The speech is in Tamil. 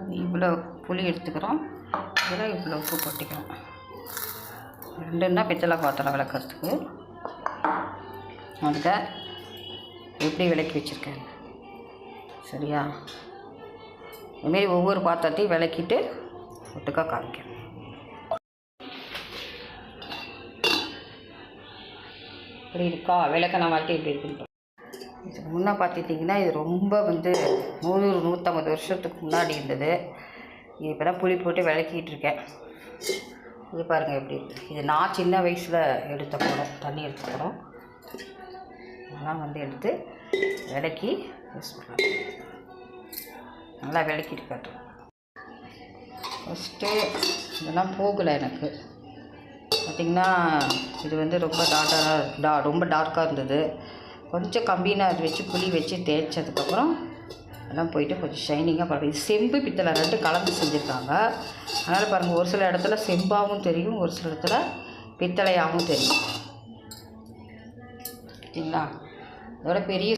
அது இவ்வளோ புளி எடுத்துக்கிறோம். இதில் இவ்வளோ உப்பு கொட்டிக்கிறோம். 2ன்னா பித்தளை பாத்திரம் விளக்குறதுக்கு. அதுக்கு எப்படி விளக்கி வச்சுருக்கேன் சரியா? இதுமாரி ஒவ்வொரு பாத்திரத்தையும் விளக்கிட்டு ஒட்டுக்கா காமிக்கிறேன். இப்படி இருக்கா விளக்கண வாழ்க்கை இப்படி இருக்குன்னு. இதுக்கு முன்னே பார்த்துட்டிங்கன்னா இது ரொம்ப 100-150 வருஷத்துக்கு முன்னாடி இருந்தது. இப்போ தான் புளி போட்டு விளக்கிட்டு இருக்கேன். இது பாருங்கள் எப்படி இருக்குது. இது நான் சின்ன வயசில் எடுத்த படம், தண்ணி எடுத்த படம். அதெல்லாம் எடுத்து விளக்கி யூஸ் பண்ணலாம். நல்லா விளக்கிட்டு காட்டுறேன். ஃபஸ்ட்டு இதெல்லாம் போகலை எனக்கு. பார்த்திங்கன்னா இது ரொம்ப டார்க்காக இருந்தது. கொஞ்சம் கம்பின்னு அது வச்சு புளி வச்சு தேய்ச்சதுக்கப்புறம் எல்லாம் போயிட்டு கொஞ்சம் ஷைனிங்காக பாருங்கள். இது செம்பு பித்தளை 2 கலந்து செஞ்சுருக்காங்க. அதனால் பாருங்கள், ஒரு சில இடத்துல செம்பாகவும் தெரியும், ஒரு சில இடத்துல பித்தளையாகவும் தெரியும். சரிங்களா? இதோட பெரிய